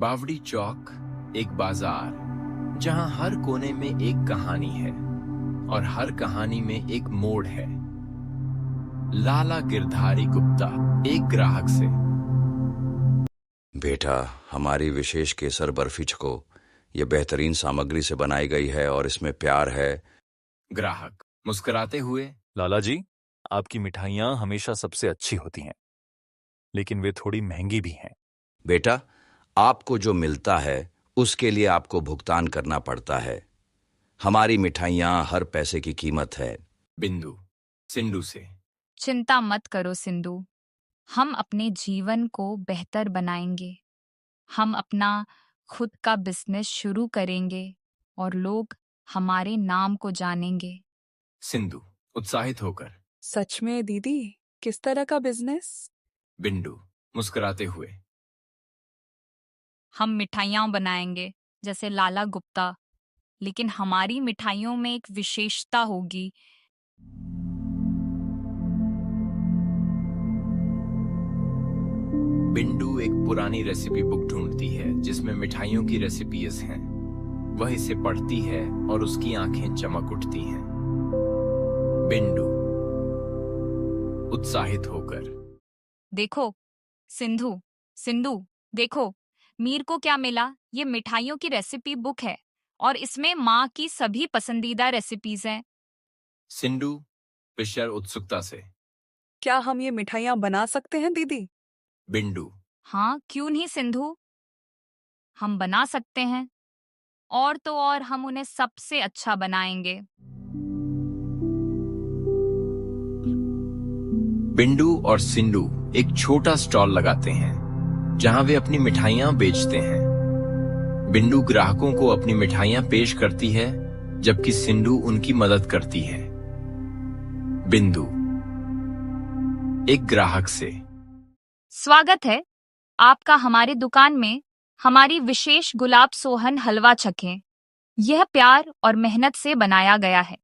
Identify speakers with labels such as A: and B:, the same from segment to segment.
A: बावड़ी चौक एक बाजार जहां हर कोने में एक कहानी है और हर कहानी में एक मोड़ है। लाला गिरधारी गुप्ता एक ग्राहक से।
B: बेटा, हमारी विशेष केसर बर्फी छको। ये बेहतरीन सामग्री से बनाई गई है और इसमें प्यार है।
A: ग्राहक मुस्कुराते हुए।
C: लाला जी, आपकी मिठाइयाँ हमेशा सबसे अच्छी होती हैं, लेकिन वे थोड़ी महंगी भी हैं।
B: बेटा, आपको जो मिलता है उसके लिए आपको भुगतान करना पड़ता है। हमारी मिठाइयाँ हर पैसे की कीमत है।
A: बिंदु सिंधु से।
D: चिंता मत करो सिंधु, हम अपने जीवन को बेहतर बनाएंगे। हम अपना खुद का बिजनेस शुरू करेंगे और लोग हमारे नाम को जानेंगे।
A: सिंधु उत्साहित होकर।
E: सच में दीदी, किस तरह का बिजनेस?
A: बिंदु मुस्कुराते हुए।
D: हम मिठाइयाँ बनाएंगे जैसे लाला गुप्ता, लेकिन हमारी मिठाइयों में एक विशेषता होगी।
A: बिंदु एक पुरानी रेसिपी बुक ढूंढती है जिसमें मिठाइयों की रेसिपीज हैं। वह इसे पढ़ती है और उसकी आंखें चमक उठती हैं। बिंदु उत्साहित होकर।
D: देखो सिंधु, सिंधु देखो, मीर को क्या मिला। ये मिठाइयों की रेसिपी बुक है और इसमें माँ की सभी पसंदीदा रेसिपीज हैं।
A: सिंधु पिशर उत्सुकता से।
E: क्या हम ये मिठाइयाँ बना सकते हैं दीदी?
A: बिंदु
D: हाँ, क्यों नहीं सिंधु, हम बना सकते हैं। और तो और हम उन्हें सबसे अच्छा बनाएंगे।
A: बिंदु और सिंधु एक छोटा स्टॉल लगाते हैं जहां वे अपनी मिठाइयां बेचते हैं। बिंदु ग्राहकों को अपनी मिठाइयां पेश करती है जबकि सिंधु उनकी मदद करती है। बिंदु एक ग्राहक से।
D: स्वागत है आपका हमारे दुकान में। हमारी विशेष गुलाब सोहन हलवा चखें। यह प्यार और मेहनत से बनाया गया है।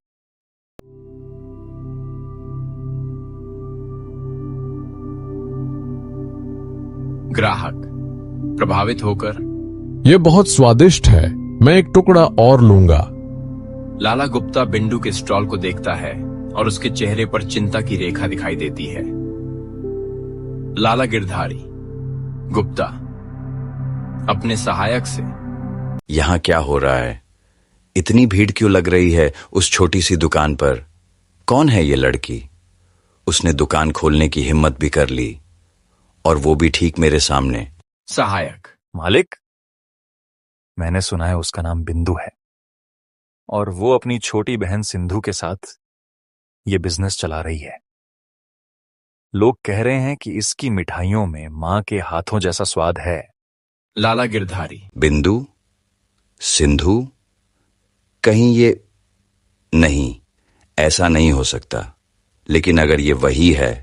A: ग्राहक प्रभावित होकर।
F: ये बहुत स्वादिष्ट है, मैं एक टुकड़ा और लूंगा।
A: लाला गुप्ता बिंदु के स्टॉल को देखता है और उसके चेहरे पर चिंता की रेखा दिखाई देती है। लाला गिरधारी गुप्ता अपने सहायक से।
B: यहाँ क्या हो रहा है? इतनी भीड़ क्यों लग रही है उस छोटी सी दुकान पर? कौन है ये लड़की? उसने दुकान खोलने की हिम्मत भी कर ली, और वो भी ठीक मेरे सामने।
A: सहायक
C: मालिक, मैंने सुना है उसका नाम बिंदु है और वो अपनी छोटी बहन सिंधु के साथ ये बिजनेस चला रही है। लोग कह रहे हैं कि इसकी मिठाइयों में माँ के हाथों जैसा स्वाद है।
A: लाला गिरधारी।
B: बिंदु, सिंधु, कहीं ये नहीं, ऐसा नहीं हो सकता। लेकिन अगर ये वही है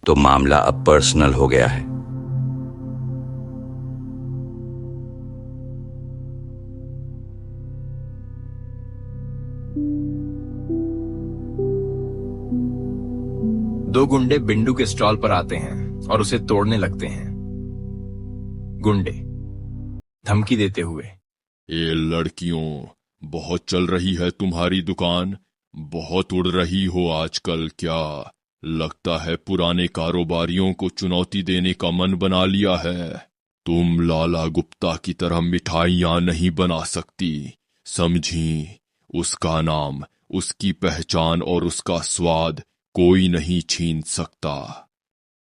B: तो मामला अब पर्सनल हो गया है।
A: दो गुंडे बिंदु के स्टॉल पर आते हैं और उसे तोड़ने लगते हैं। गुंडे धमकी देते हुए।
G: ये लड़कियों, बहुत चल रही है तुम्हारी दुकान, बहुत उड़ रही हो आजकल। क्या लगता है पुराने कारोबारियों को चुनौती देने का मन बना लिया है? तुम लाला गुप्ता की तरह मिठाइयाँ नहीं बना सकती, समझी? उसका नाम, उसकी पहचान और उसका स्वाद कोई नहीं छीन सकता।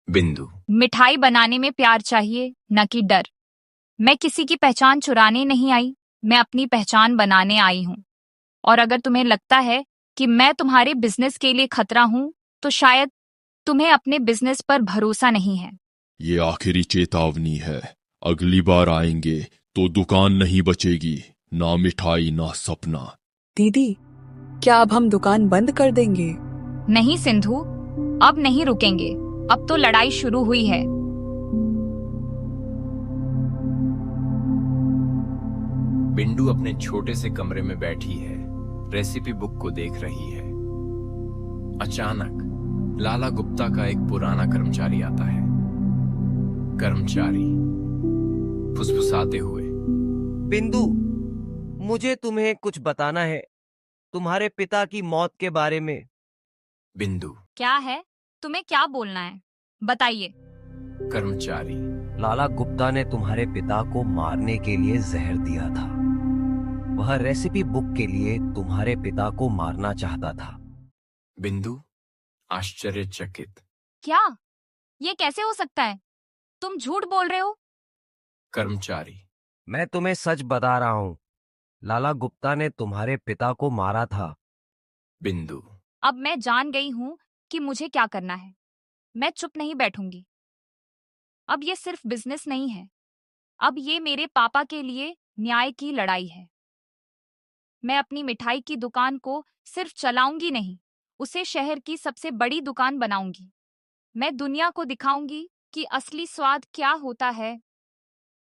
A: बिंदु
D: मिठाई बनाने में प्यार चाहिए, न कि डर। मैं किसी की पहचान चुराने नहीं आई, मैं अपनी पहचान बनाने आई हूँ। और अगर तुम्हें लगता है कि मैं तुम्हारे बिजनेस के लिए खतरा हूँ, तो शायद तुम्हें अपने बिजनेस पर भरोसा नहीं है।
G: ये आखिरी चेतावनी है। अगली बार आएंगे तो दुकान नहीं बचेगी, ना मिठाई ना सपना।
E: दीदी, क्या अब हम दुकान बंद कर देंगे?
D: नहीं सिंधु, अब नहीं रुकेंगे। अब तो लड़ाई शुरू हुई है।
A: बिंदु अपने छोटे से कमरे में बैठी है, रेसिपी बुक को देख रही है। अचानक लाला गुप्ता का एक पुराना कर्मचारी आता है। कर्मचारी फुसफुस फुसफुसाते हुए।
H: बिंदु, मुझे तुम्हें कुछ बताना है तुम्हारे पिता की मौत के बारे में।
A: बिंदु।
D: क्या है? तुम्हें क्या बोलना है? बताइए।
A: कर्मचारी।
H: लाला गुप्ता ने तुम्हारे पिता को मारने के लिए जहर दिया था। वह रेसिपी बुक के लिए तुम्हारे पिता को मारना चाहता था।
A: बिंदु आश्चर्यचकित।
D: क्या? ये कैसे हो सकता है? तुम झूठ बोल रहे हो।
A: कर्मचारी।
H: मैं तुम्हें सच बता रहा हूँ, लाला गुप्ता ने तुम्हारे पिता को मारा था।
A: बिंदु।
D: अब मैं जान गई हूं कि मुझे क्या करना है। मैं चुप नहीं बैठूंगी। अब ये सिर्फ बिजनेस नहीं है, अब ये मेरे पापा के लिए न्याय की लड़ाई है। मैं अपनी मिठाई की दुकान को सिर्फ चलाऊंगी नहीं, उसे शहर की सबसे बड़ी दुकान बनाऊंगी। मैं दुनिया को दिखाऊंगी कि असली स्वाद क्या होता है,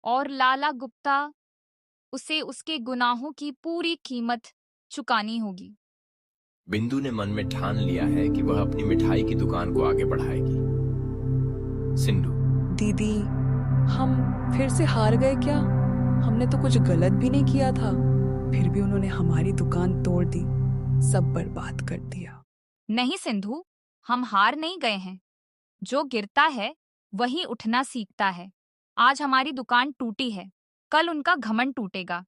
D: और लाला गुप्ता, उसे उसके गुनाहों की पूरी कीमत चुकानी होगी।
A: बिंदु ने मन में ठान लिया है कि वह अपनी मिठाई की दुकान को आगे बढ़ाएगी। सिंधु।
E: दीदी, हम फिर से हार गए क्या? हमने तो कुछ गलत भी नहीं किया था, फिर भी उन्होंने हमारी दुकान तोड़ दी, सब बर्बाद कर दिया।
D: नहीं सिंधु, हम हार नहीं गए हैं। जो गिरता है वही उठना सीखता है। आज हमारी दुकान टूटी है, कल उनका घमंड टूटेगा।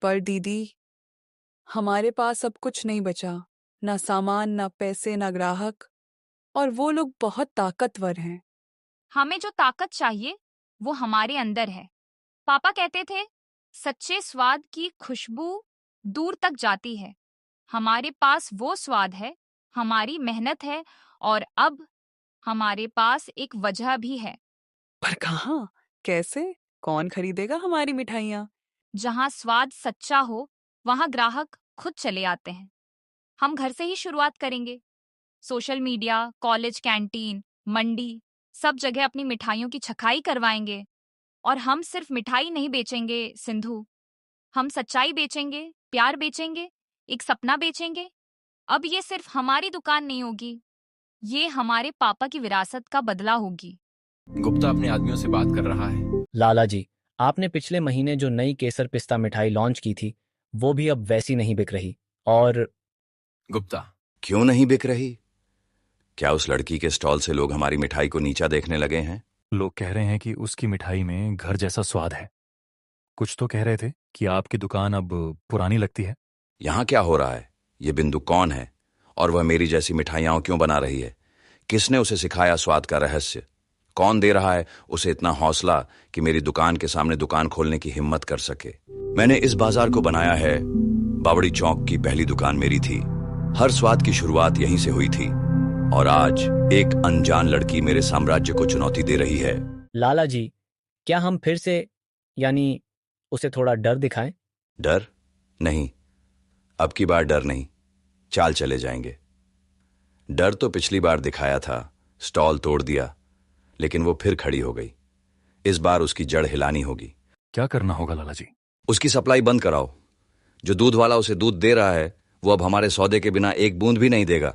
E: पर दीदी, हमारे पास अब कुछ नहीं बचा, ना सामान, ना पैसे, ना ग्राहक, और वो लोग बहुत ताकतवर हैं।
D: हमें जो ताकत चाहिए वो हमारे अंदर है। पापा कहते थे, सच्चे स्वाद की खुशबू दूर तक जाती है। हमारे पास वो स्वाद है, हमारी मेहनत है, और अब हमारे पास एक वजह भी है।
E: पर कहाँ, कैसे, कौन खरीदेगा हमारी मिठाइयाँ?
D: जहाँ स्वाद सच्चा हो वहाँ ग्राहक खुद चले आते हैं। हम घर से ही शुरुआत करेंगे। सोशल मीडिया, कॉलेज कैंटीन, मंडी, सब जगह अपनी मिठाइयों की छकाई करवाएंगे। और हम सिर्फ मिठाई नहीं बेचेंगे सिंधु, हम सच्चाई बेचेंगे, प्यार बेचेंगे, एक सपना बेचेंगे। अब ये सिर्फ हमारी दुकान नहीं होगी, ये हमारे पापा की विरासत का बदला होगी।
A: गुप्ता अपने आदमियों से बात कर रहा है।
I: लाला जी, आपने पिछले महीने जो नई केसर पिस्ता मिठाई लॉन्च की थी, वो भी अब वैसी नहीं बिक रही। और
A: गुप्ता।
B: क्यों नहीं बिक रही? क्या उस लड़की के स्टॉल से लोग हमारी मिठाई को नीचा देखने लगे हैं?
C: लोग कह रहे हैं कि उसकी मिठाई में घर जैसा स्वाद है। कुछ तो कह रहे थे कि आपकी दुकान अब पुरानी लगती है।
B: यहाँ क्या हो रहा है? ये बिंदु कौन है और वह मेरी जैसी मिठाइयाँ क्यों बना रही है? किसने उसे सिखाया स्वाद का रहस्य? कौन दे रहा है उसे इतना हौसला कि मेरी दुकान के सामने दुकान खोलने की हिम्मत कर सके? मैंने इस बाजार को बनाया है। बावड़ी चौक की पहली दुकान मेरी थी। हर स्वाद की शुरुआत यहीं से हुई थी, और आज एक अनजान लड़की मेरे साम्राज्य को चुनौती दे रही है।
I: लाला जी, क्या हम फिर से, यानी उसे थोड़ा डर दिखाएं?
B: डर नहीं, अब की बार डर नहीं, चाल चले जाएंगे। डर तो पिछली बार दिखाया था, स्टॉल तोड़ दिया, लेकिन वो फिर खड़ी हो गई। इस बार उसकी जड़ हिलानी होगी।
C: क्या करना होगा लाला जी?
B: उसकी सप्लाई बंद कराओ। जो दूध वाला उसे दूध दे रहा है वो अब हमारे सौदे के बिना एक बूंद भी नहीं देगा।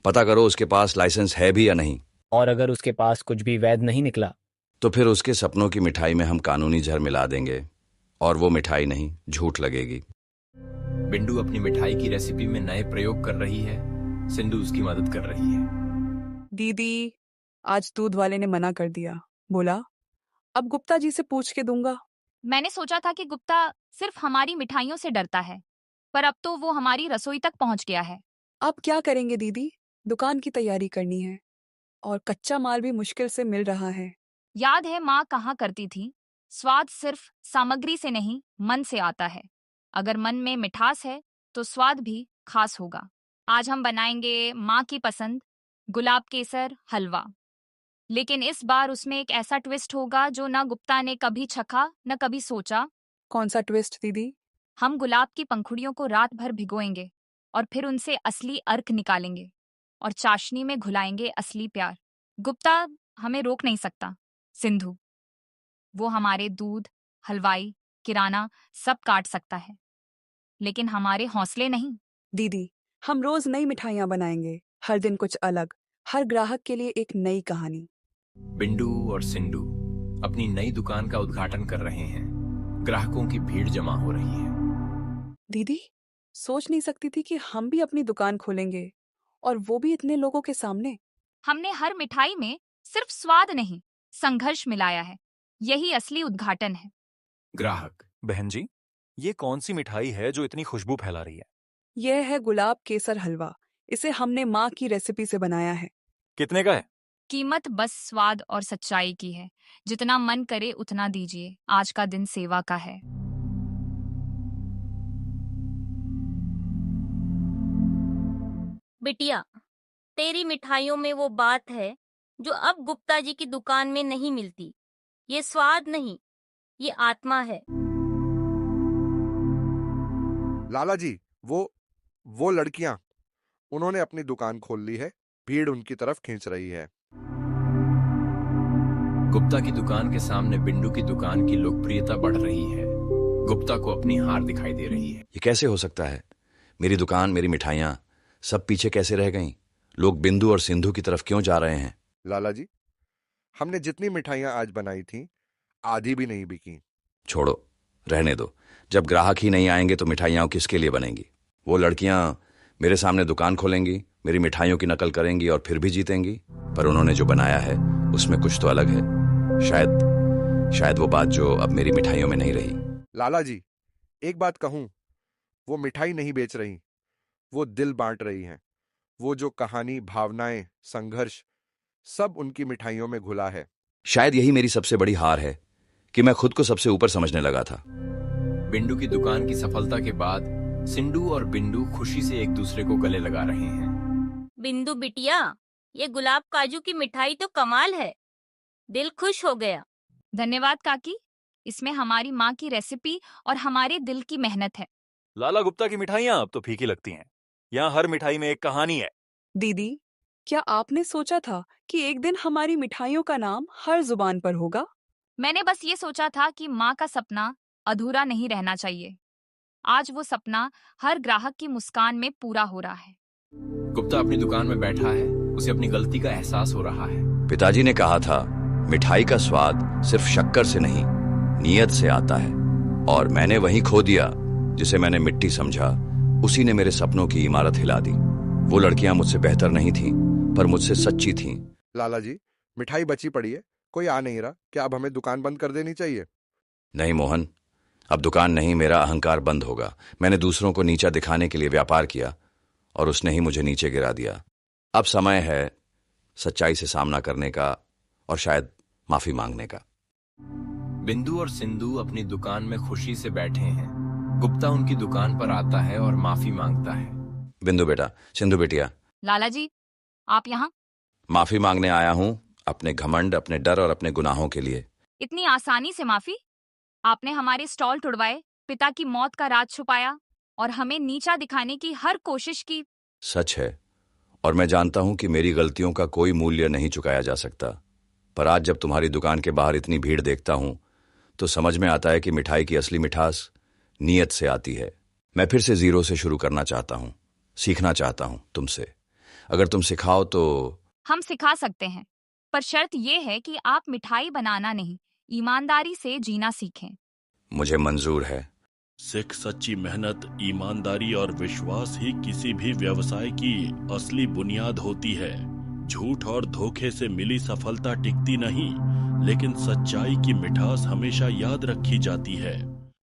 B: पता करो उसके पास लाइसेंस है भी या नहीं।
I: और अगर उसके पास कुछ भी वैध नहीं निकला
B: तो फिर उसके सपनों की मिठाई में हम कानूनी जहर मिला देंगे, और वो मिठाई नहीं, झूठ लगेगी।
A: बिंदु अपनी मिठाई की रेसिपी में नए प्रयोग कर रही है। सिंधु उसकी मदद कर रही है।
E: दीदी, आज दूध वाले ने मना कर दिया, बोला अब गुप्ता जी से पूछ के दूंगा।
D: मैंने सोचा था कि गुप्ता सिर्फ हमारी मिठाइयों से डरता है, पर अब तो वो हमारी रसोई तक पहुंच गया है।
E: अब क्या करेंगे दीदी, दुकान की तैयारी करनी है, और कच्चा माल भी मुश्किल से मिल रहा है।
D: याद है माँ कहा करती थी, स्वाद सिर्फ सामग्री से नहीं, मन से आता है। अगर मन में मिठास है तो स्वाद भी खास होगा। आज हम बनाएंगे माँ की पसंद, गुलाब केसर हलवा। लेकिन इस बार उसमें एक ऐसा ट्विस्ट होगा जो ना गुप्ता ने कभी चखा न कभी सोचा।
E: कौन सा ट्विस्ट दीदी?
D: हम गुलाब की पंखुड़ियों को रात भर भिगोएंगे और फिर उनसे असली अर्क निकालेंगे और चाशनी में घुलाएंगे असली प्यार। गुप्ता हमें रोक नहीं सकता सिंधु, वो हमारे दूध, हलवाई, किराना सब काट सकता है, लेकिन हमारे हौसले नहीं।
E: दीदी, हम रोज नई मिठाइयाँ बनाएंगे, हर दिन कुछ अलग, हर ग्राहक के लिए एक नई कहानी।
A: बिंदु और सिंधु अपनी नई दुकान का उद्घाटन कर रहे हैं। ग्राहकों की भीड़ जमा हो रही है।
E: दीदी, सोच नहीं सकती थी कि हम भी अपनी दुकान खोलेंगे, और वो भी इतने लोगों के सामने।
D: हमने हर मिठाई में सिर्फ स्वाद नहीं, संघर्ष मिलाया है। यही असली उद्घाटन है।
A: ग्राहक,
C: बहन जी, ये कौन सी मिठाई है जो इतनी खुशबू फैला रही है?
E: यह है गुलाब केसर हलवा। इसे हमने माँ की रेसिपी से बनाया है।
C: कितने का है?
D: कीमत बस स्वाद और सच्चाई की है। जितना मन करे उतना दीजिए। आज का दिन सेवा का है।
J: बिटिया, तेरी मिठाइयों में वो बात है जो अब गुप्ता जी की दुकान में नहीं मिलती। ये स्वाद नहीं, ये आत्मा है।
K: लाला जी, वो लड़कियां, उन्होंने अपनी दुकान खोल ली है। भीड़ उनकी तरफ खींच रही है।
A: गुप्ता की दुकान के सामने बिंदु की दुकान की लोकप्रियता बढ़ रही है। गुप्ता को अपनी हार दिखाई दे रही है।
B: ये कैसे हो सकता है? मेरी दुकान, मेरी मिठाइयां सब पीछे कैसे रह गईं? लोग बिंदु और सिंधु की तरफ क्यों जा रहे हैं?
K: लाला जी, हमने जितनी मिठाइयां आज बनाई थी, आधी भी नहीं बिकी।
B: छोड़ो, रहने दो। जब ग्राहक ही नहीं आएंगे तो मिठाइयाँ किसके लिए बनेंगी? वो लड़कियां मेरे सामने दुकान खोलेंगी, मेरी मिठाइयों की नकल करेंगी और फिर भी जीतेंगी। पर उन्होंने जो बनाया है उसमें कुछ तो अलग है। शायद वो बात जो अब मेरी मिठाइयों में नहीं रही।
K: लाला जी, एक बात कहूं, वो मिठाई नहीं बेच रही, वो दिल बांट रही हैं। वो जो कहानी, भावनाएं, संघर्ष, सब उनकी मिठाइयों में घुला है।
B: शायद यही मेरी सबसे बड़ी हार है कि मैं खुद को सबसे ऊपर समझने लगा था।
A: बिंदु की दुकान की सफलता के बाद सिंधु और बिंदु खुशी से एक दूसरे को गले लगा रहे हैं।
J: बिंदु बिटिया, ये गुलाब काजू की मिठाई तो कमाल है। दिल खुश हो गया।
D: धन्यवाद काकी। इसमें हमारी माँ की रेसिपी और हमारे दिल की मेहनत है।
C: लाला गुप्ता की मिठाइयां अब तो फीकी लगती हैं। यहाँ हर मिठाई में एक कहानी है।
E: दीदी, क्या आपने सोचा था कि एक दिन हमारी मिठाइयों का नाम हर जुबान पर होगा?
D: मैंने बस ये सोचा था कि माँ का सपना अधूरा नहीं रहना चाहिए। आज वो सपना हर ग्राहक की मुस्कान में पूरा हो रहा है।
A: गुप्ता अपनी दुकान में बैठा है। उसे अपनी गलती का एहसास हो रहा है।
B: पिताजी ने कहा था, मिठाई का स्वाद सिर्फ शक्कर से नहीं, नीयत से आता है। और मैंने वहीं खो दिया जिसे मैंने मिट्टी समझा। उसी ने मेरे सपनों की इमारत हिला दी। वो लड़कियां मुझसे बेहतर नहीं थीं, पर मुझसे सच्ची थीं।
K: लाला जी, मिठाई बची पड़ी है, कोई आ नहीं रहा। क्या अब हमें दुकान बंद कर देनी चाहिए?
B: नहीं मोहन, अब दुकान नहीं, मेरा अहंकार बंद होगा। मैंने दूसरों को नीचा दिखाने के लिए व्यापार किया और उसने ही मुझे नीचे गिरा दिया। अब समय है सच्चाई से सामना करने का और शायद माफी मांगने का।
A: बिंदु और सिंधु अपनी दुकान में खुशी से बैठे हैं। गुप्ता उनकी दुकान पर आता है और माफी मांगता है।
B: बिंदु बेटा, सिंधु बेटिया।
D: लाला जी, आप यहाँ?
B: माफी मांगने आया हूं, अपने घमंड, अपने डर और अपने गुनाहों के लिए।
D: इतनी आसानी से माफी? आपने हमारे स्टॉल तुड़वाए, पिता की मौत का राज छुपाया और हमें नीचा दिखाने की हर कोशिश की।
B: सच है, और मैं जानता हूं कि मेरी गलतियों का कोई मूल्य नहीं चुकाया जा सकता। पर आज जब तुम्हारी दुकान के बाहर इतनी भीड़ देखता हूं तो समझ में आता है कि मिठाई की असली मिठास नीयत से आती है। मैं फिर से जीरो से शुरू करना चाहता हूं, सीखना चाहता हूं तुमसे। अगर तुम सिखाओ तो।
D: हम सिखा सकते हैं, पर शर्त यह है कि आप मिठाई बनाना नहीं, ईमानदारी से जीना सीखें।
B: मुझे मंजूर है।
L: सिख सच्ची मेहनत, ईमानदारी और विश्वास ही किसी भी व्यवसाय की असली बुनियाद होती है। झूठ और धोखे से मिली सफलता टिकती नहीं, लेकिन सच्चाई की मिठास हमेशा याद रखी जाती है।